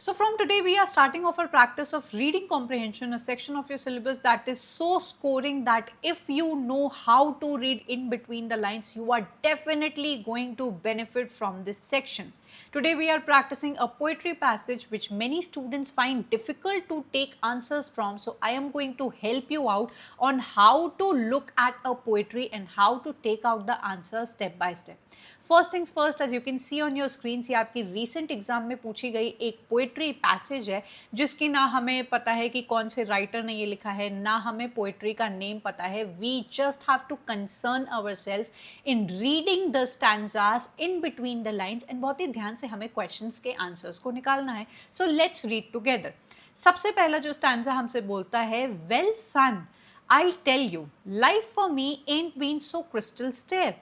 So from today we are starting off our practice of reading comprehension, a section of your syllabus that is so scoring that if you know how to read in between the lines, you are definitely going to benefit from this section. Today we are practicing a poetry passage which many students find difficult to take answers from. So I am going to help you out on how to look at a poetry and how to take out the answers step by step. First things first, as you can see on your screen, ये आपकी recent exam में पूछी गई एक poetry passage है जिसकी ना हमें पता है कि कौन से राइटर ने ये लिखा है, ना हमें पोएट्री का नेम पता है. We just have to concern our self in reading the stanzas in between the lines and बहुत ही ध्यान से हमें क्वेश्चंस के आंसर्स को निकालना है. So let's read together. सबसे पहला जो स्टैंजा हमसे बोलता है, well son I'll tell you, life for me ain't been so crystal clear.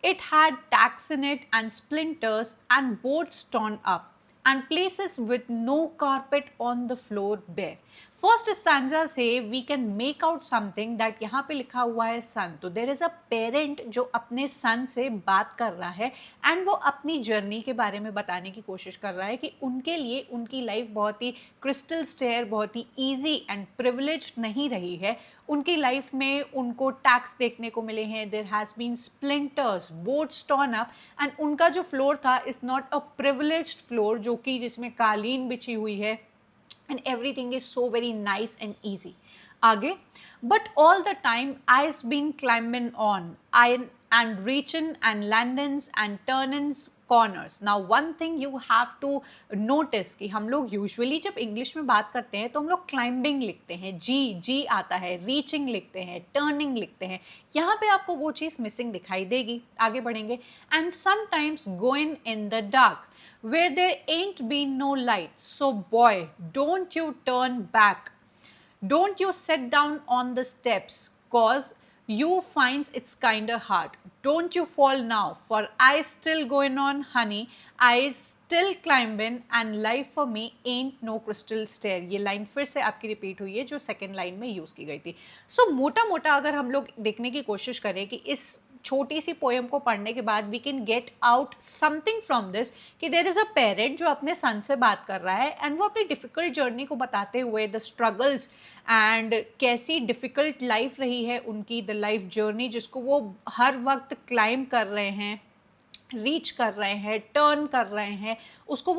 It had tacks in it and splinters and boards torn up and places with no carpet on the floor bare. First stanza से we can make out something that यहाँ पे लिखा हुआ है सन. तो there is a parent जो अपने सन से बात कर रहा है एंड वो अपनी जर्नी के बारे में बताने की कोशिश कर रहा है कि उनके लिए उनकी लाइफ बहुत ही क्रिस्टल स्टेयर, बहुत ही ईजी एंड प्रिविलेज्ड नहीं रही है. उनकी लाइफ में उनको टैक्स देखने को मिले हैं, there has been splinters, boards torn up, and उनका जो फ्लोर था is not a privileged floor जो कि जिसमें कालीन बिछी हुई है and everything is so very nice and easy. आगे, but all the time I's been climbing on and reaching and landings and turnings corners. Now one thing you have to notice कि हम लोग usually जब English में बात करते हैं तो हम लोग climbing लिखते हैं, जी आता है, reaching लिखते हैं, turning लिखते हैं. यहाँ पे आपको वो चीज़ मिसिंग दिखाई देगी. आगे बढ़ेंगे. And sometimes going in the dark where there ain't been no light. So boy, don't you turn back. Don't you sit down on the steps, cause you finds it's kinda hard. Don't you fall now, for I still going on, honey. I still climbing and life for me ain't no crystal stair. ये line फिर से आपकी repeat हुई है जो second line में use की गई थी. सो मोटा मोटा अगर हम लोग देखने की कोशिश करें कि इस छोटी सी पोएम को पढ़ने के बाद we can get out something from this कि देर इज़ अ पेरेंट जो अपने सन से बात कर रहा है एंड वो अपनी डिफ़िकल्ट जर्नी को बताते हुए द स्ट्रगल्स एंड कैसी डिफ़िकल्ट लाइफ रही है उनकी, द लाइफ जर्नी जिसको वो हर वक्त क्लाइम कर रहे हैं, रीच कर रहे हैं, टर्न कर रहे हैं, उसको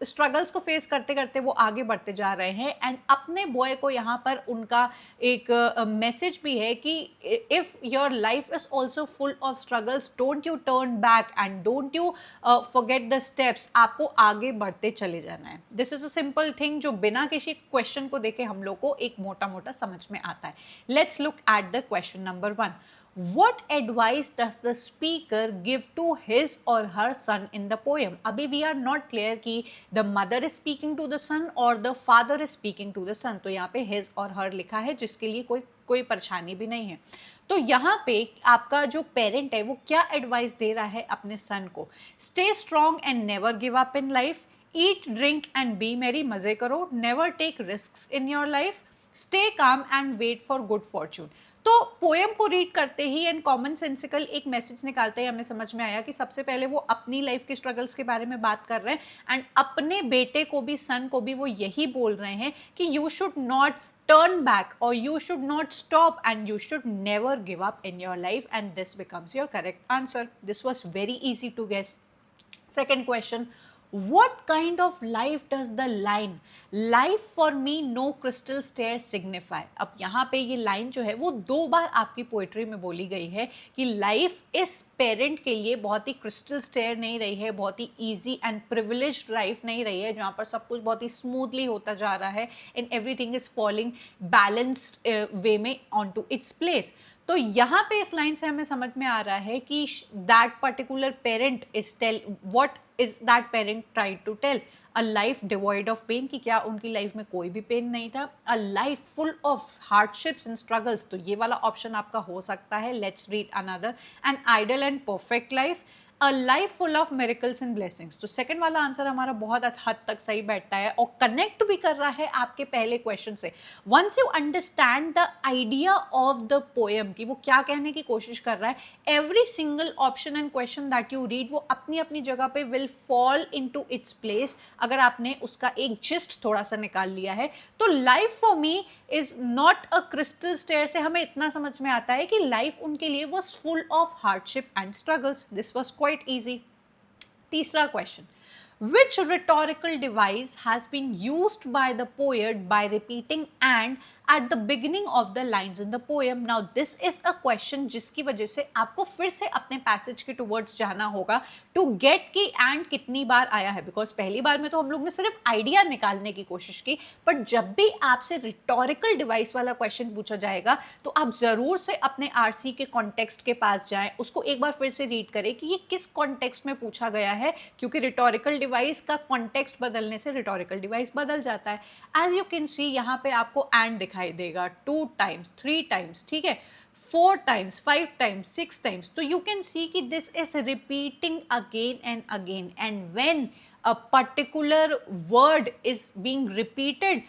स्ट्रगल्स को फेस करते करते वो आगे बढ़ते जा रहे हैं. एंड अपने बॉय को यहाँ पर उनका एक मैसेज भी है कि if your life is also full of struggles, don't U turn back and don't you forget the steps. आपको आगे बढ़ते चले जाना है. This is a simple thing जो बिना किसी क्वेश्चन को देखे हम लोग को एक मोटा मोटा समझ में आता है. Let's look at the question number 1. What advice does the speaker give to his or her son in the poem? अभी we are not clear कि the mother is speaking to the son or the father is speaking to the son. तो यहाँ पे his और her लिखा है जिसके लिए कोई परेशानी भी नहीं है. तो यहाँ पे आपका जो पेरेंट है वो क्या एडवाइस दे रहा है अपने सन को? Stay strong and never give up in life. Eat, drink and be merry. मजे करो. Never take risks in your life. Stay calm and wait for good fortune. तो पोएम को रीड करते ही एंड कॉमन सेंसिकल एक message निकालते ही हमें समझ में आया कि सबसे पहले वो अपनी लाइफ के स्ट्रगल्स के बारे में बात कर रहे हैं एंड अपने बेटे को भी, सन को भी वो यही बोल रहे हैं कि you should not turn back or you should not stop and you should never give up in your life, and this becomes your correct answer. This was very easy to guess. Second question, what kind of life does the line life for me no crystal stair signify? अब यहाँ पे ये line जो है वो 2 बार आपकी poetry में बोली गई है कि लाइफ इस पेरेंट के लिए बहुत ही क्रिस्टल स्टेयर नहीं रही है, बहुत ही ईजी एंड प्रिविलेज्ड लाइफ नहीं रही है जहाँ पर सब कुछ बहुत ही स्मूथली होता जा रहा है and everything is falling balanced way में ऑन टू इट्स प्लेस. तो यहाँ पे इस लाइन से हमें समझ में आ रहा है कि that particular parent is tell what is that parent try to tell, a life devoid of pain, कि क्या उनकी लाइफ में कोई भी पेन नहीं था, a life full of hardships and struggles. तो ये वाला ऑप्शन आपका हो सकता है. Let's read another, an idle and perfect life a life full of miracles and blessings. तो सेकंड वाला आंसर हमारा बहुत हद तक सही बैठता है और कनेक्ट भी कर रहा है आपके पहले क्वेश्चन से। Once you understand the idea of the poem कि वो क्या कहने की कोशिश कर रहा है, every single option and question that you read वो अपनी अपनी जगह पे will fall into its place, अगर आपने उसका एक जिस्ट थोड़ा सा निकाल लिया है। तो life for me is not a crystal stair से हमें इतना समझ में आता है कि लाइफ उनके लिए was full of hardship and struggles. This was quite easy. तीसरा question, which rhetorical device has been used by the poet by repeating and at the beginning of the lines in the poem? Now this is a question जिसकी वजह से आपको फिर से अपने passage के towards जाना होगा टू गेट कि एंड कितनी बार आया है, बिकॉज पहली बार में तो हम लोग ने सिर्फ आइडिया निकालने की कोशिश की, बट जब भी आपसे रिटोरिकल डिवाइस वाला क्वेश्चन पूछा जाएगा तो आप जरूर से अपने आरसी के कॉन्टेक्स्ट के पास जाएं, उसको एक बार फिर से रीड करें कि ये किस कॉन्टेक्स्ट में पूछा गया है, क्योंकि रिटोरिकल डिवाइस का कॉन्टेक्स्ट बदलने से रिटोरिकल डिवाइस बदल जाता है। एज यू कैन सी यहाँ पे आपको एंड दिखाई देगा 2 टाइम्स, 3 टाइम्स, ठीक है, 4 टाइम्स, 5 टाइम्स, 6 टाइम्स। तो यू कैन सी कि this is repeating again and again, and when a particular word is being repeated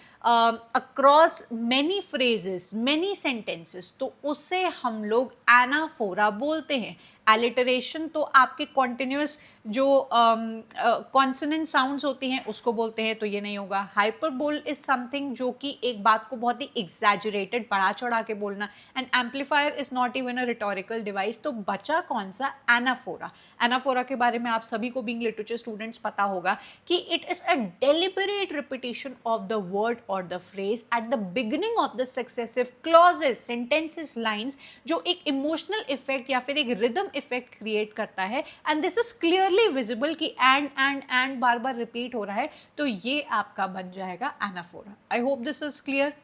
across many phrases, many sentences, तो उसे हम लोग एनाफोरा बोलते हैं। एलिटरेशन तो आपके कॉन्टिन्यूस जो कॉन्सोनेंट साउंड्स होती हैं उसको बोलते हैं, तो ये नहीं होगा। हाइपरबोल इज समथिंग जो कि एक बात को बहुत ही एग्जैजरेटेड, बढ़ा चढ़ा के बोलना, and amplifier is not even a rhetorical device. तो बचा कौन सा? एनाफोरा। एनाफोरा के बारे में आप सभी को बीइंग लिटरेचर स्टूडेंट्स पता होगा कि it is a deliberate repetition of the word और the phrase at the beginning of the successive clauses, sentences, lines, जो एक इमोशनल इफेक्ट या फिर एक रिदम इफेक्ट क्रिएट करता है। And this is clearly visible कि एंड बार बार रिपीट हो रहा है, तो ये आपका बन जाएगा anaphora. I hope this is clear.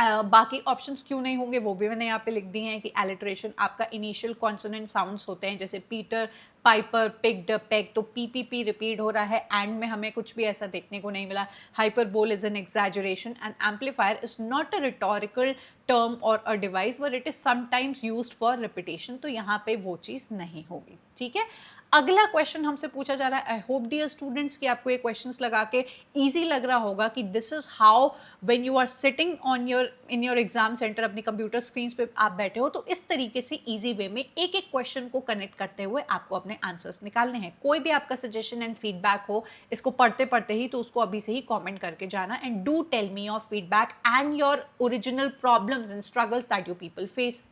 बाकी ऑप्शंस क्यों नहीं होंगे वो भी मैंने यहाँ पे लिख दिए हैं कि एलिट्रेशन आपका इनिशियल कॉन्सोनेंट साउंड्स होते हैं, जैसे पीटर, पाइपर, पिक्ड, पेग, तो पीपीपी रिपीट हो रहा है, एंड में हमें कुछ भी ऐसा देखने को नहीं मिला। Hyperbole is an exaggeration, and amplifier is not a rhetorical term और a device but it is sometimes used for repetition, तो यहाँ पे वो चीज़ नहीं होगी। ठीक है, अगला क्वेश्चन हमसे पूछा जा रहा है। आई होप डियर स्टूडेंट्स कि आपको ये क्वेश्चंस लगा के इजी लग रहा होगा कि this is how when you are sitting on in your exam centre, अपनी कंप्यूटर स्क्रीन पे आप बैठे हो, तो इस तरीके से इजी वे में एक एक क्वेश्चन को कनेक्ट करते हुए आपको अपने आंसर्स निकालने हैं। कोई भी आपका सजेशन एंड फीडबैक हो इसको पढ़ते पढ़ते ही, तो उसको अभी से ही कॉमेंट करके जाना, and do tell me your feedback and your original problems and struggles that you people face.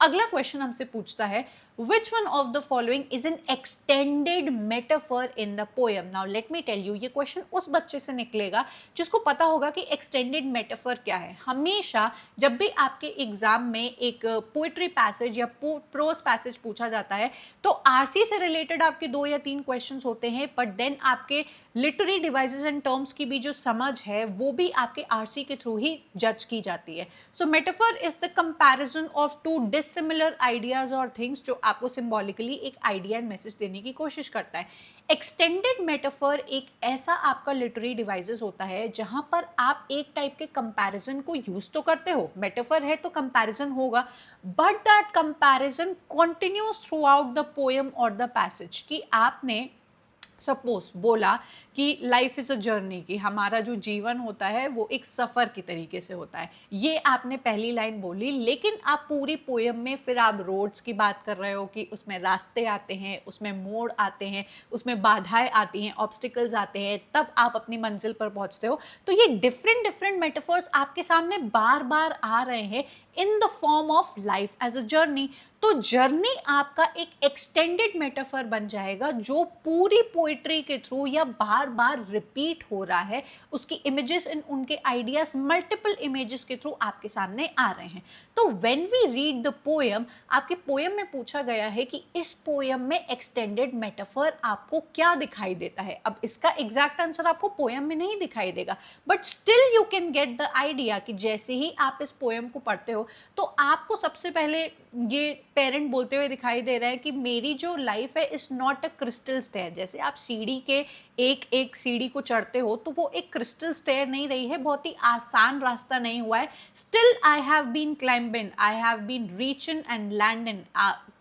अगला क्वेश्चन हमसे पूछता है, which one of the following is an extended metaphor in the poem? Now let me tell you, ये question उस बच्चे से निकलेगा जिसको पता होगा कि एक्सटेंडेड मेटाफर क्या है। हमेशा जब भी आपके एग्जाम में एक पोइट्री पैसेज या प्रोज पैसेज पूछा जाता है तो आरसी से रिलेटेड आपके 2 या 3 क्वेश्चंस होते हैं, बट देन आपके लिटरेरी डिवाइसेस एंड टर्म्स की भी जो समझ है वो भी आपके आरसी के थ्रू ही जज की जाती है। So metaphor is the comparison of 2 dissimilar ideas और थिंग्स जो आपको सिंबॉलिकली एक आइडिया एंड मैसेज देने की कोशिश करता है। एक्सटेंडेड मेटाफर एक ऐसा आपका लिटरेरी डिवाइसेस होता है जहां पर आप एक टाइप के कंपैरिजन को यूज तो करते हो, मेटाफर है तो कंपैरिजन होगा, but that comparison continues through out the poem और द पैसेज। कि आपने सपोज बोला कि लाइफ इज अ जर्नी, कि हमारा जो जीवन होता है वो एक सफ़र की तरीके से होता है, ये आपने पहली लाइन बोली, लेकिन आप पूरी पोएम में फिर आप रोड्स की बात कर रहे हो कि उसमें रास्ते आते हैं, उसमें मोड़ आते हैं, उसमें बाधाएं आती हैं, ऑब्स्टिकल्स आते हैं, तब आप अपनी मंजिल पर पहुंचते हो। तो ये डिफरेंट डिफरेंट मेटाफर्स आपके सामने बार बार आ रहे हैं in the form of life as a journey. तो जर्नी आपका एक एक्सटेंडेड मेटाफर बन जाएगा जो पूरी पोइट्री के थ्रू या बार बार रिपीट हो रहा है, उसकी इमेजेस एंड उनके आइडियाज मल्टीपल इमेजेस के थ्रू आपके सामने आ रहे हैं। तो when we read the poem, आपके पोएम में पूछा गया है कि इस पोएम में एक्सटेंडेड मेटाफर आपको क्या दिखाई देता है। अब इसका एग्जैक्ट आंसर आपको पोएम में नहीं दिखाई देगा, but still you can get the idea कि जैसे ही आप इस पोएम को पढ़ते हो तो आपको सबसे पहले ये पेरेंट बोलते हुए दिखाई दे रहा है कि मेरी जो लाइफ है is not a crystal stair. जैसे आप सीढ़ी के एक एक सीढ़ी को चढ़ते हो तो वो एक क्रिस्टल स्टेयर नहीं रही है, बहुत ही आसान रास्ता नहीं हुआ है। Still I have been climbing, I have been reaching and landing,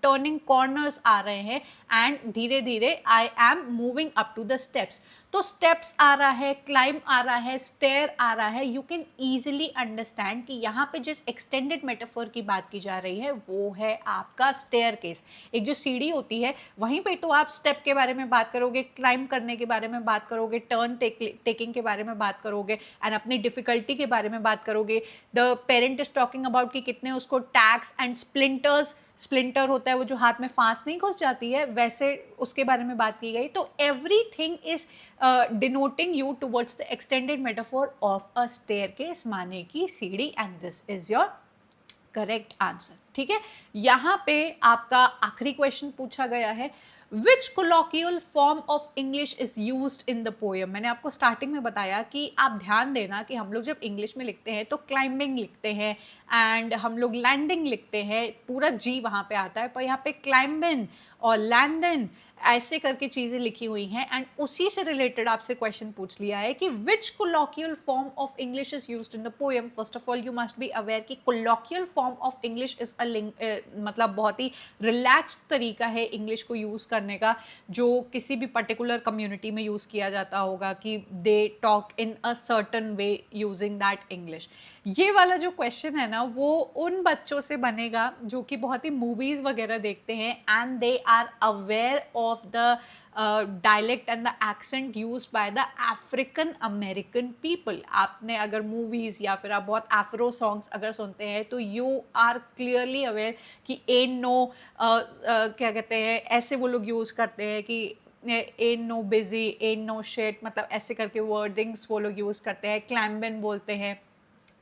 turning corners आ रहे हैं एंड धीरे धीरे I am moving up to the steps. तो स्टेप्स आ रहा है, क्लाइंब आ रहा है, स्टेयर आ रहा है। यू कैन ईजिली अंडरस्टैंड कि यहाँ पे जिस एक्सटेंडेड मेटाफोर की बात की जा रही है वो है आपका स्टेयर केस। एक जो सीढ़ी होती है वहीं पे तो आप स्टेप के बारे में बात करोगे, क्लाइंब करने के बारे में बात करोगे, टर्न टेकिंग के बारे में बात करोगे एंड अपनी डिफिकल्टी के बारे में बात करोगे। The parent is talking about कि कितने उसको टैक्स एंड स्प्लिंटर्स, स्प्लिंटर होता है वो जो हाथ में फांस नहीं घुस जाती है, वैसे उसके बारे में बात की गई। तो everything is denoting you towards the extended metaphor of a staircase, माने की सीढ़ी, and this is your correct answer. ठीक है, यहाँ पे आपका आखिरी क्वेश्चन पूछा गया है, which colloquial form of English is used in the poem. मैंने आपको स्टार्टिंग में बताया कि आप ध्यान देना कि हम लोग जब इंग्लिश में लिखते हैं तो क्लाइंबिंग लिखते हैं एंड हम लोग लैंडिंग लिखते हैं, पूरा जी वहाँ पे आता है, पर यहाँ पे क्लाइंबिंग और लैंडिंग ऐसे करके चीज़ें लिखी हुई हैं एंड उसी से रिलेटेड आपसे क्वेश्चन पूछ लिया है कि which colloquial form of English is used in the poem. First of all you must be aware कि colloquial form of English is मतलब बहुत ही रिलैक्स्ड तरीका है इंग्लिश को यूज़ करने का, जो किसी भी पर्टिकुलर कम्युनिटी में यूज़ किया जाता होगा कि they talk in a certain way using that English. ये वाला जो क्वेश्चन है ना वो उन बच्चों से बनेगा जो कि बहुत ही मूवीज़ वगैरह देखते हैं and they are aware of the dialect and the accent used by the African American people. आपने अगर मूवीज़ या फिर आप बहुत एफ्रो सॉन्ग्स अगर सुनते हैं तो यू आर क्लियरली अवेयर कि एन नो क्या कहते हैं, ऐसे वो लोग यूज़ करते हैं कि ain't no busy, ain't no शेट, मतलब ऐसे करके वर्डिंग्स वो लोग यूज़ करते हैं। क्लैम्बिन बोलते हैं,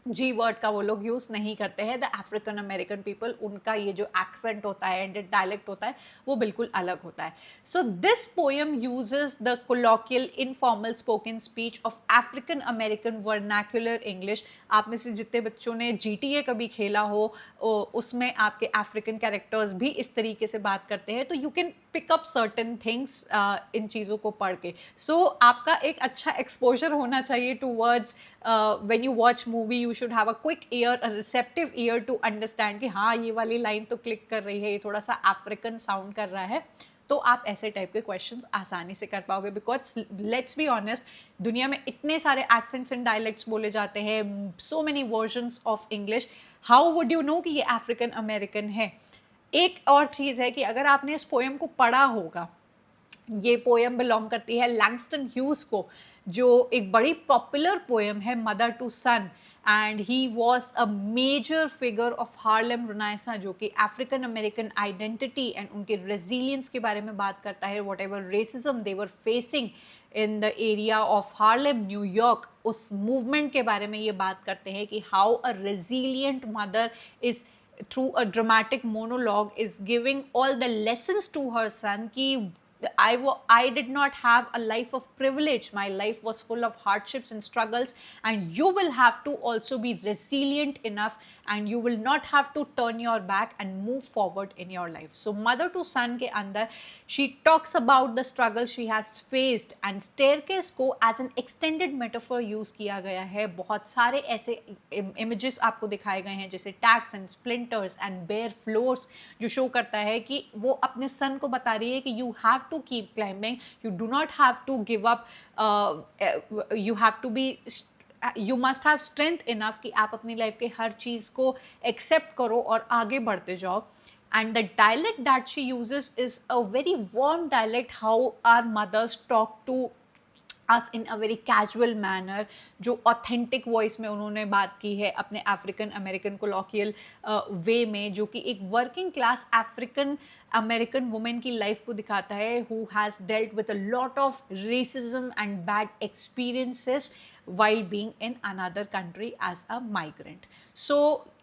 जी वर्ड का वो लोग यूज़ नहीं करते हैं। द अफ्रीकन अमेरिकन पीपल, उनका ये जो एक्सेंट होता है एंड डायलेक्ट होता है वो बिल्कुल अलग होता है। So this poem uses the colloquial informal spoken speech of African American vernacular English. आप में से जितने बच्चों ने GTA कभी खेला हो उसमें आपके अफ्रीकन कैरेक्टर्स भी इस तरीके से बात करते हैं, तो you can pick up certain things इन चीज़ों को पढ़ के। सो आपका एक अच्छा एक्सपोजर होना चाहिए towards when you watch movie you should have a quick ear, a receptive ear to understand कि हाँ ये वाली लाइन तो क्लिक कर रही है, ये थोड़ा सा अफ्रीकन साउंड कर रहा है, तो आप ऐसे टाइप के क्वेश्चंस आसानी से कर पाओगे। बिकॉज लेट्स बी ऑनेस्ट, दुनिया में इतने सारे एक्सेंट्स एंड डायलेक्ट्स बोले जाते हैं, so many versions of English, how would you know कि ये अफ्रीकन अमेरिकन है। एक और चीज़ है कि अगर आपने इस पोएम को पढ़ा होगा, ये पोएम बिलोंग करती है लैंगस्टन ह्यूज को, जो एक बड़ी पॉपुलर पोएम है, mother to son, and he was a major figure of Harlem renaissance, जो कि अफ्रीकन अमेरिकन आइडेंटिटी एंड उनके रेजिलियंस के बारे में बात करता है। Whatever racism they were facing in the area of Harlem, New York, उस मूवमेंट के बारे में ये बात करते हैं कि how a resilient mother is through a dramatic monologue is giving all the lessons to her son ki I did not have a life of privilege, my life was full of hardships and struggles, and you will have to also be resilient enough and you will not have to turn your back and move forward in your life. So mother to son ke andar she talks about the struggles she has faced, and staircase को as an extended metaphor use किया गया है। बहुत सारे ऐसे images आपको दिखाए गए हैं जैसे tacks and splinters and bare floors, जो शो करता है कि वो अपने सन को बता रही है कि you have to keep climbing, you do not have to give up, you have to be, you must have strength enough कि आप अपनी लाइफ के हर चीज़ को एक्सेप्ट करो और आगे बढ़ते जाओ। And the dialect that she uses is a very warm dialect, how our mothers talk to us in a very casual manner, जो ऑथेंटिक वॉइस में उन्होंने बात की है अपने अफ्रीकन अमेरिकन कोलोकियल वे में, जो कि एक working class African American women की लाइफ को दिखाता है, who has dealt with a lot of racism and bad experiences while being in another country as a migrant. So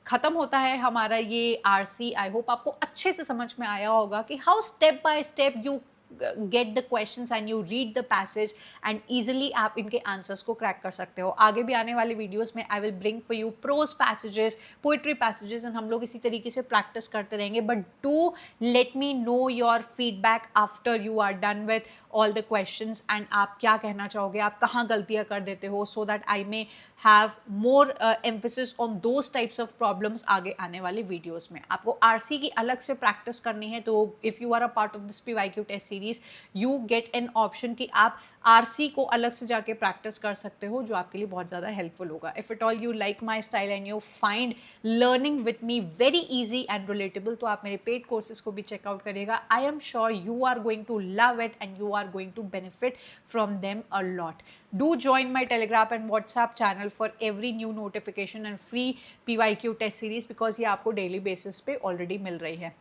ख़त्म होता है हमारा ये RC। आई होप आपको अच्छे से समझ में आया होगा कि how step by step you get the questions and you read the passage and easily आप इनके आंसर्स को क्रैक कर सकते हो। आगे भी आने वाले वीडियोस में I will bring for you prose passages, poetry passages, and हम लोग इसी तरीके से प्रैक्टिस करते रहेंगे। But do let me know your feedback after you are done with all the questions and आप क्या कहना चाहोगे, आप कहाँ गलतियाँ कर देते हो, so that I may have more emphasis on those types of problems आगे आने वाले वीडियोस में। आपको आरसी की अलग से प्रैक्टिस करनी है तो if you are a part of this PYQ test series you get an option कि आप आरसी को अलग से जाके प्रैक्टिस कर सकते हो, जो आपके लिए बहुत ज़्यादा हेल्पफुल होगा। If it all you like my style and you find learning with me very easy and relatable, तो आप मेरे पेड कोर्सेज को भी चेकआउट करिएगा। I am sure you are going to love it and you are going to benefit from them a lot. Do join my Telegram and WhatsApp channel for every new notification and free PYQ test series because ये आपको daily basis पे already मिल रही है।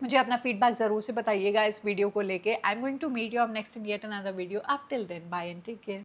मुझे अपना feedback ज़रूर से बताइएगा इस वीडियो को लेके। I am going to meet you up next in yet another video. Up till then bye and take care.